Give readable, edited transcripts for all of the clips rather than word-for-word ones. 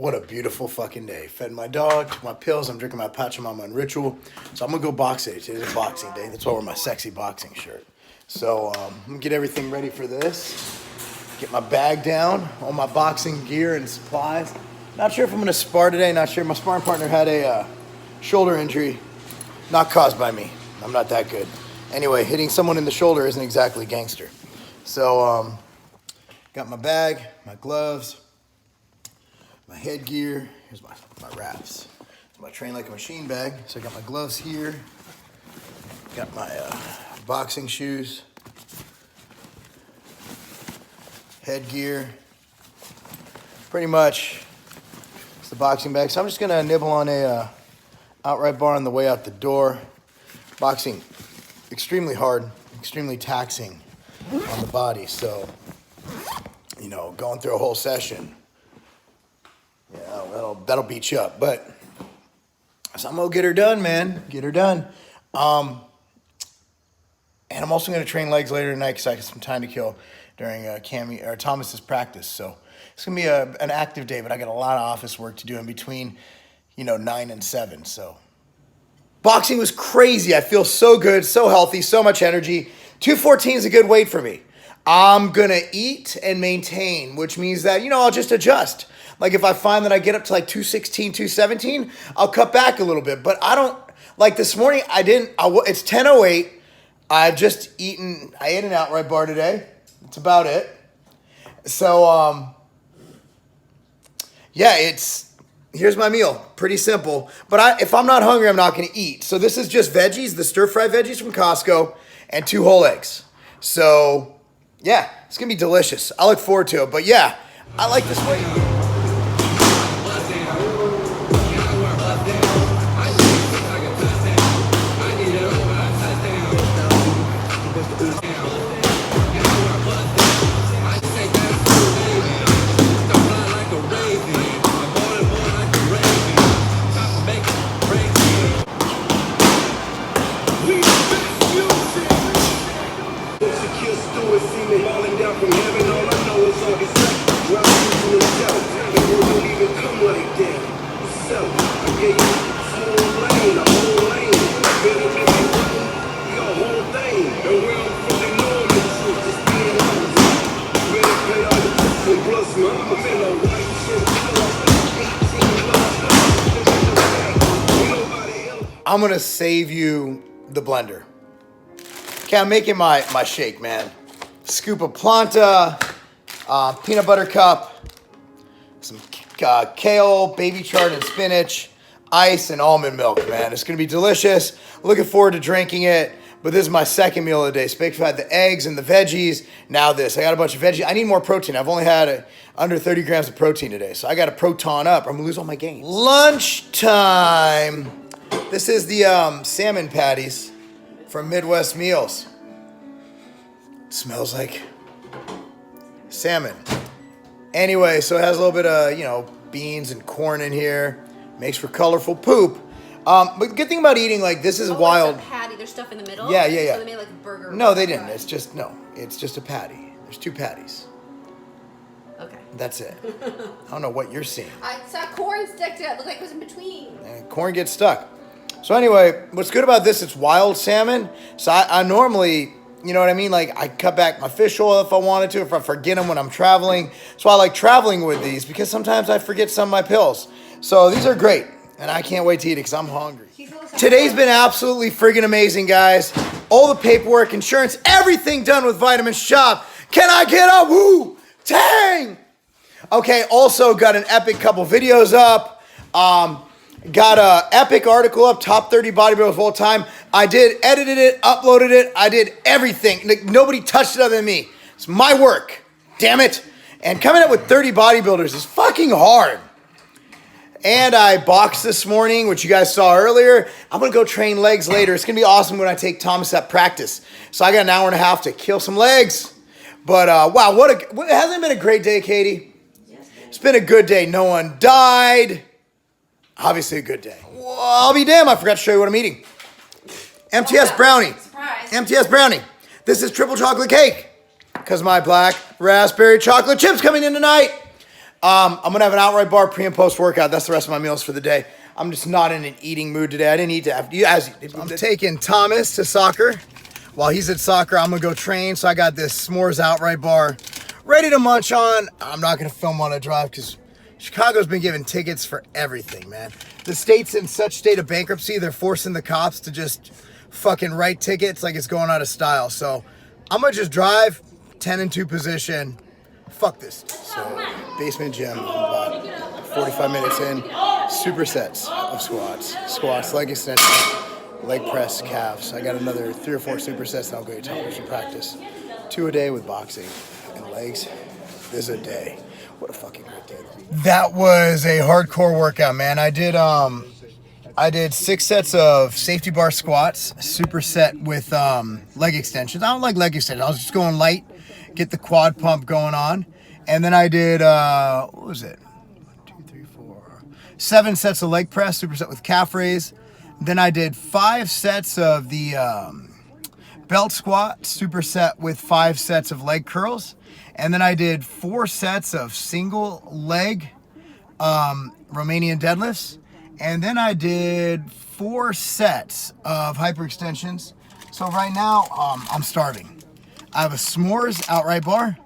What a beautiful fucking day. Fed my dog, took my pills. I'm drinking my Pachamama ritual. So I'm going to go box today. Today's a boxing day. That's why I wear my sexy boxing shirt. So I'm going to get everything ready for this. Get my bag down, all my boxing gear and supplies. Not sure if I'm going to spar today. Not sure. My sparring partner had a shoulder injury. Not caused by me. I'm not that good. Anyway, hitting someone in the shoulder isn't exactly gangster. So got my bag, my gloves, my headgear. Here's my wraps. It's my train like a machine bag. So I got my gloves here. Got my boxing shoes, headgear. Pretty much it's the boxing bag. So I'm just gonna nibble on a outright bar on the way out the door. Boxing, extremely hard, extremely taxing on the body. So, you know, going through a whole session, yeah, that'll beat you up. But so I'm gonna get her done, man. Get her done. And I'm also gonna train legs later tonight because I got some time to kill during Thomas's practice. So it's gonna be an active day, but I got a lot of office work to do in between, 9 and 7. So boxing was crazy. I feel so good, so healthy, so much energy. 214 is a good weight for me. I'm gonna eat and maintain, which means that, I'll just adjust. Like if I find that I get up to like 216, 217, I'll cut back a little bit. But I don't, like this morning, it's 10:08. I've just eaten, I ate an outright bar today. That's about it. So, here's my meal. Pretty simple. But if I'm not hungry, I'm not going to eat. So this is just veggies, the stir-fried veggies from Costco, and 2 whole eggs. So, yeah, it's going to be delicious. I look forward to it. But yeah, I like this way. I'm going to save you the blender. Okay, I'm making my shake, man. Scoop of Planta, peanut butter cup, some kale, baby chard and spinach, ice, and almond milk, man. It's going to be delicious. Looking forward to drinking it. But this is my second meal of the day. So I've had the eggs and the veggies. Now this. I got a bunch of veggies. I need more protein. I've only had under 30 grams of protein today. So I got to proton up or I'm going to lose all my gains. Lunchtime. This is the salmon patties from Midwest Meals. It smells like salmon. Anyway, so it has a little bit of, beans and corn in here. Makes for colorful poop. But the good thing about eating like this is wild. It's a patty. There's stuff in the middle. Yeah. So they made like a burger. No, they didn't. It's just a patty. There's 2 patties. Okay. That's it. I don't know what you're seeing. I saw corn stick to it. Looked like it was in between. And corn gets stuck. So anyway, what's good about this, it's wild salmon. So I normally, you know what I mean? Like I cut back my fish oil if I wanted to, if I forget them when I'm traveling. So I like traveling with these because sometimes I forget some of my pills. So these are great. And I can't wait to eat it because I'm hungry. Today's been absolutely friggin' amazing, guys. All the paperwork, insurance, everything done with Vitamin Shop. Can I get a woo? Tang! Okay, also got an epic couple videos up. Got a epic article up, top 30 bodybuilders of all time. I edited it, uploaded it. I did everything. Like, nobody touched it other than me. It's my work. Damn it. And coming up with 30 bodybuilders is fucking hard. And I boxed this morning, which you guys saw earlier. I'm going to go train legs later. It's going to be awesome when I take Thomas at practice. So I got an hour and a half to kill some legs. But wow, hasn't it been a great day, Katie? Yes, it's been a good day. No one died. Obviously a good day. Well, I'll be damned. I forgot to show you what I'm eating. MTS brownie. Surprise. MTS brownie. This is triple chocolate cake because my black raspberry chocolate chips coming in tonight. I'm gonna have an outright bar pre and post workout. That's the rest of my meals for the day. I'm just not in an eating mood today. I didn't eat to have you as I'm taking Thomas to soccer. While he's at soccer, I'm gonna go train. So I got this s'mores outright bar ready to munch on. I'm not gonna film while I drive because Chicago's been giving tickets for everything, man. The state's in such state of bankruptcy, they're forcing the cops to just fucking write tickets like it's going out of style. So I'm gonna just drive 10 and 2 position. Fuck this. So basement gym, about 45 minutes in, supersets of squats, leg extension, leg press, calves. I got another 3 or 4 supersets and I'll go to television practice. 2 a day with boxing and legs. This is a day. What a fucking great day. That was a hardcore workout, man. I did 6 sets of safety bar squats, superset with leg extensions. I don't like leg extensions. I was just going light, get the quad pump going on. And then I did, what was it? 1, 2, 3, 4, 7 sets of leg press, superset with calf raise. Then I did 5 sets of the belt squat, superset with 5 sets of leg curls. And then I did 4 sets of single leg Romanian deadlifts. And then I did 4 sets of hyperextensions. So right now, I'm starving. I have a s'mores outright bar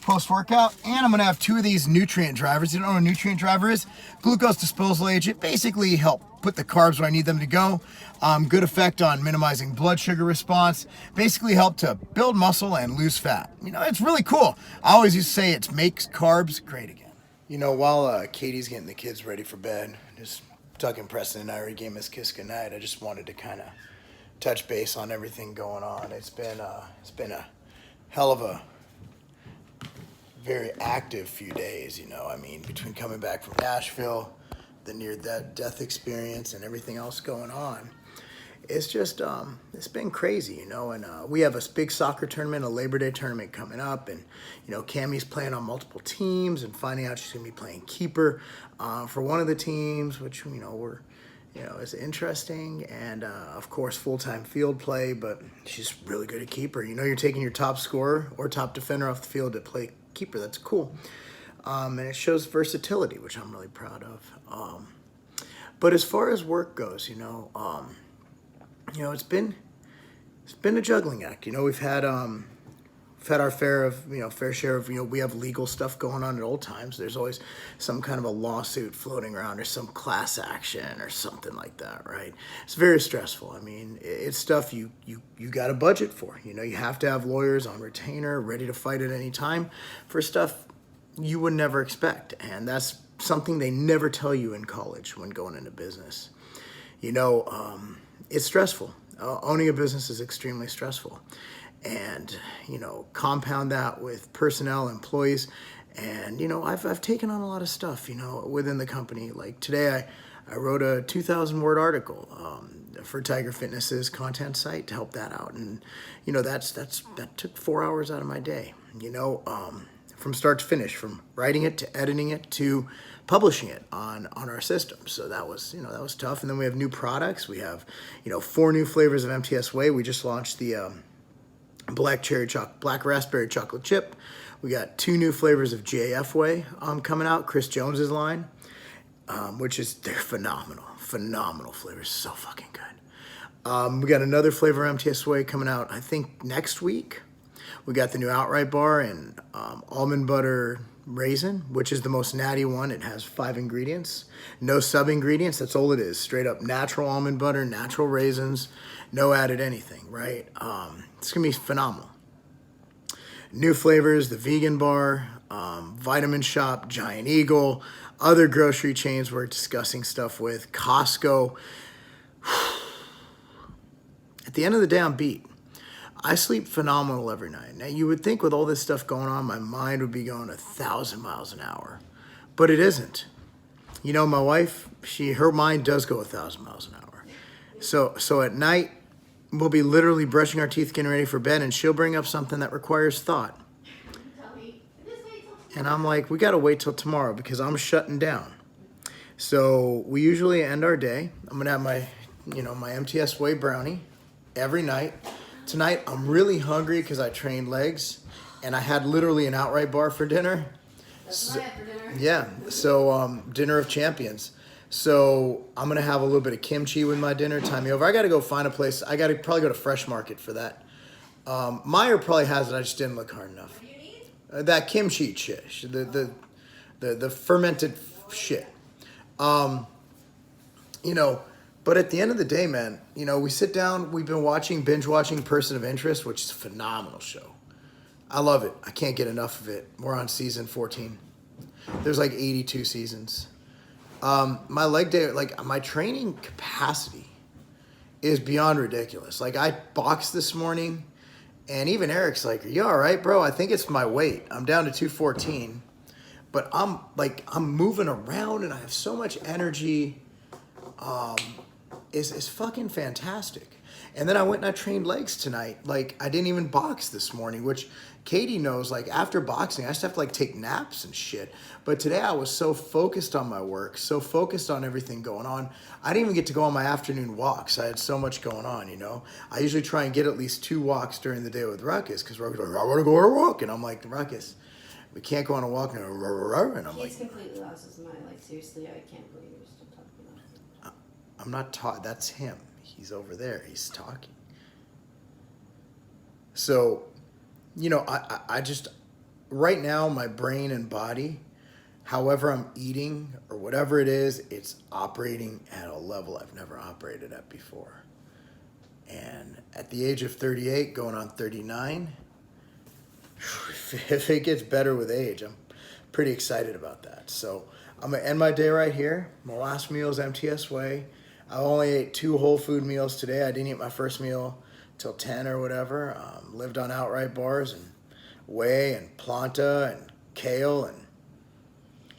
post-workout, and I'm gonna have 2 of these nutrient drivers. You don't know what a nutrient driver is? Glucose disposal agent. Basically help put the carbs where I need them to go. Good effect on minimizing blood sugar response. Basically help to build muscle and lose fat. You know, it's really cool. I always used to say it makes carbs great again. You know, while Katie's getting the kids ready for bed, just Doug and Preston and I already gave us kiss goodnight. I just wanted to kind of touch base on everything going on. It's been a hell of a very active few days, you know. I mean, between coming back from Nashville, the near-death experience, and everything else going on, it's just it's been crazy, you know. And we have a big soccer tournament, a Labor Day tournament coming up, and you know, Cammie's playing on multiple teams and finding out she's gonna be playing keeper for one of the teams, which is interesting. And of course, full-time field play, but she's really good at keeper. You know, you're taking your top scorer or top defender off the field to play keeper. That's cool. And it shows versatility, which I'm really proud of. But as far as work goes, it's been a juggling act. You know, we've had our fair share of, we have legal stuff going on at all times. There's always some kind of a lawsuit floating around or some class action or something like that, right? It's very stressful. I mean, it's stuff you got a budget for. You know, you have to have lawyers on retainer ready to fight at any time for stuff you would never expect. And that's something they never tell you in college when going into business. You know, it's stressful. Owning a business is extremely stressful. And, you know, compound that with personnel, employees, and, you know, I've taken on a lot of stuff, you know, within the company. Like today, I wrote a 2,000-word article for Tiger Fitness's content site to help that out. And, you know, that took 4 hours out of my day, you know, from start to finish, from writing it to editing it to publishing it on our system. So that was tough. And then we have new products. We have, 4 new flavors of MTS Whey. We just launched the black raspberry chocolate chip. We got 2 new flavors of GAF Whey coming out, Chris Jones's line, they're phenomenal flavors, so fucking good. We got another flavor of MTS Whey coming out, I think next week. We got the new outright bar and almond butter raisin, which is the most natty one. It has 5 ingredients, no sub ingredients. That's all it is. Straight up natural almond butter, natural raisins, no added anything, right? It's gonna be phenomenal. New flavors, the vegan bar, Vitamin Shop, Giant Eagle, other grocery chains we're discussing stuff with, Costco. At the end of the day, I'm beat. I sleep phenomenal every night. Now, you would think with all this stuff going on, my mind would be going 1,000 miles an hour, but it isn't. You know, my wife, her mind does go 1,000 miles an hour. So at night, we'll be literally brushing our teeth, getting ready for bed, and she'll bring up something that requires thought. And I'm like, we gotta wait till tomorrow because I'm shutting down. So we usually end our day. I'm gonna have my MTS Whey brownie every night. Tonight, I'm really hungry because I trained legs, and I had literally an outright bar for dinner. That's what I had for dinner. Yeah. So dinner of champions. So I'm gonna have a little bit of kimchi with my dinner. Time me over. I gotta go find a place. I gotta probably go to Fresh Market for that. Meyer probably has it. I just didn't look hard enough. What do you need? That kimchi shit, the fermented shit. You know, but at the end of the day, man, you know, we sit down. We've been binge watching Person of Interest, which is a phenomenal show. I love it. I can't get enough of it. We're on season 14. There's like 82 seasons. My leg day, like my training capacity is beyond ridiculous. Like I boxed this morning and even Eric's like, are you all right, bro? I think it's my weight. I'm down to 214, but I'm moving around and I have so much energy. Is fucking fantastic. And then I went and I trained legs tonight. Like I didn't even box this morning, which Katie knows, like after boxing, I just have to like take naps and shit. But today I was so focused on my work, so focused on everything going on. I didn't even get to go on my afternoon walks. I had so much going on, you know. I usually try and get at least 2 walks during the day with Ruckus because Ruckus is like, I want to go on a walk. And I'm like, Ruckus, we can't go on a walk. And I'm He's like, completely lost his mind. Like, seriously, I can't believe you're still talking about it. I'm not taught. That's him. He's over there. He's talking. So, you know, I just, right now, my brain and body, however I'm eating or whatever it is, it's operating at a level I've never operated at before. And at the age of 38, going on 39, if it gets better with age, I'm pretty excited about that. So I'm going to end my day right here. My last meal is MTS Way. I only ate 2 whole food meals today. I didn't eat my first meal till 10 or whatever. Lived on outright bars and whey and planta and kale. And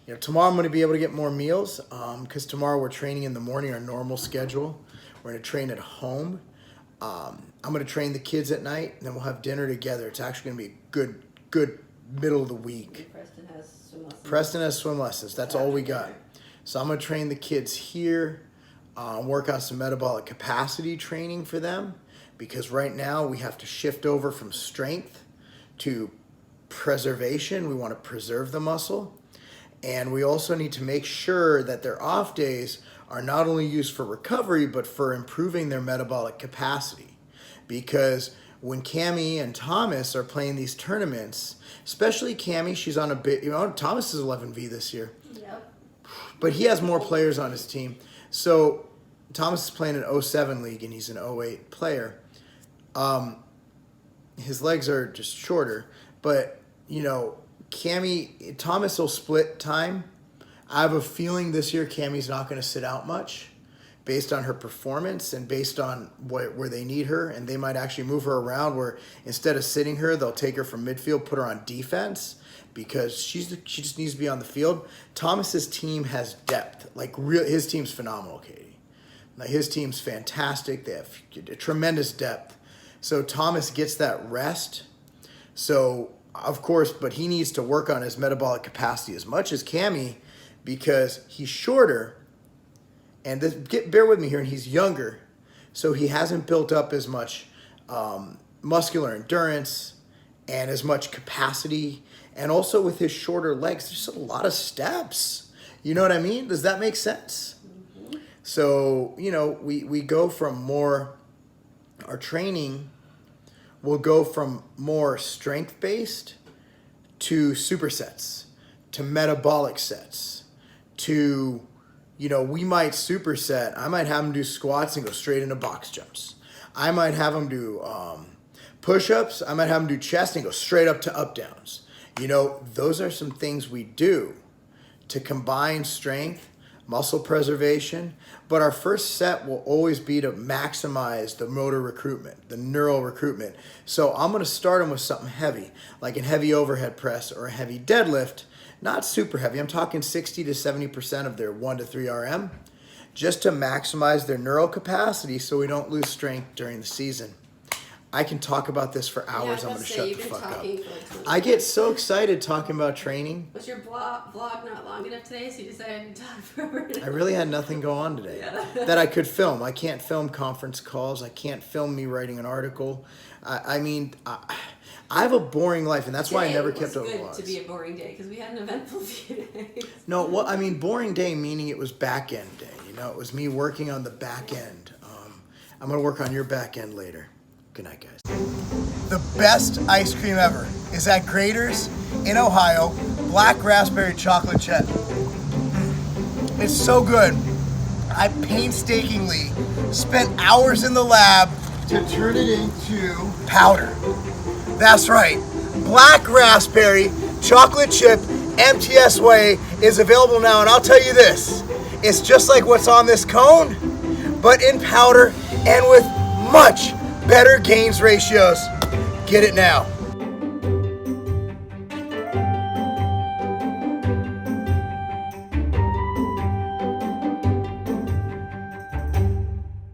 you know, tomorrow I'm going to be able to get more meals because tomorrow we're training in the morning, our normal schedule. We're going to train at home. I'm going to train the kids at night, and then we'll have dinner together. It's actually going to be a good middle of the week. Preston has swim lessons. Preston has swim lessons. That's all we got. So I'm going to train the kids here, work on some metabolic capacity training for them, because right now we have to shift over from strength to preservation. We want to preserve the muscle. And we also need to make sure that their off days are not only used for recovery, but for improving their metabolic capacity. Because when Cammie and Thomas are playing these tournaments, especially Cammie, she's on a bit, you know, Thomas is 11V this year. Yep. But he has more players on his team. So Thomas is playing an 07 league and he's an 08 player. His legs are just shorter, but you know, Thomas will split time. I have a feeling this year Cammie's not going to sit out much based on her performance and based on where they need her, and they might actually move her around where instead of sitting her, they'll take her from midfield, put her on defense because she just needs to be on the field. Thomas's team has depth. His team's phenomenal, Katie. Like his team's fantastic. They have tremendous depth. So Thomas gets that rest. So of course, but he needs to work on his metabolic capacity as much as Cammie because he's shorter. And bear with me here, and he's younger, so he hasn't built up as much muscular endurance and as much capacity. And also with his shorter legs, there's a lot of steps. You know what I mean? Does that make sense? Mm-hmm. So, you know, we go from our training will go from more strength-based to supersets, to metabolic sets, to, you know, we might superset. I might have them do squats and go straight into box jumps. I might have them do push-ups. I might have them do chest and go straight up to up-downs. You know, those are some things we do to combine strength, muscle preservation, but our first set will always be to maximize the motor recruitment, the neural recruitment. So I'm going to start them with something heavy, like a heavy overhead press or a heavy deadlift, not super heavy. I'm talking 60 to 70% of their 1 to 3 RM, just to maximize their neural capacity so we don't lose strength during the season. I can talk about this for hours. I'm going to shut the fuck up. I get so excited talking about training. Was your vlog not long enough today, so you decided to talk forever? I really had nothing go on today that I could film. I can't film conference calls. I can't film me writing an article. I'm I have a boring life, and that's why I Today never was kept up good vlogs. to be a boring day because we had an eventful few days. No, what I mean, boring day meaning it was back end day. You know, it was me working on the back end. I'm gonna work on your back end later. Good night, guys. The best ice cream ever is at Grater's in Ohio, black raspberry chocolate chip. It's so good. I painstakingly spent hours in the lab to turn it into powder. That's right. Black raspberry chocolate chip MTS Way is available now, and I'll tell you this, it's just like what's on this cone, but in powder and with much better gains ratios. Get it now.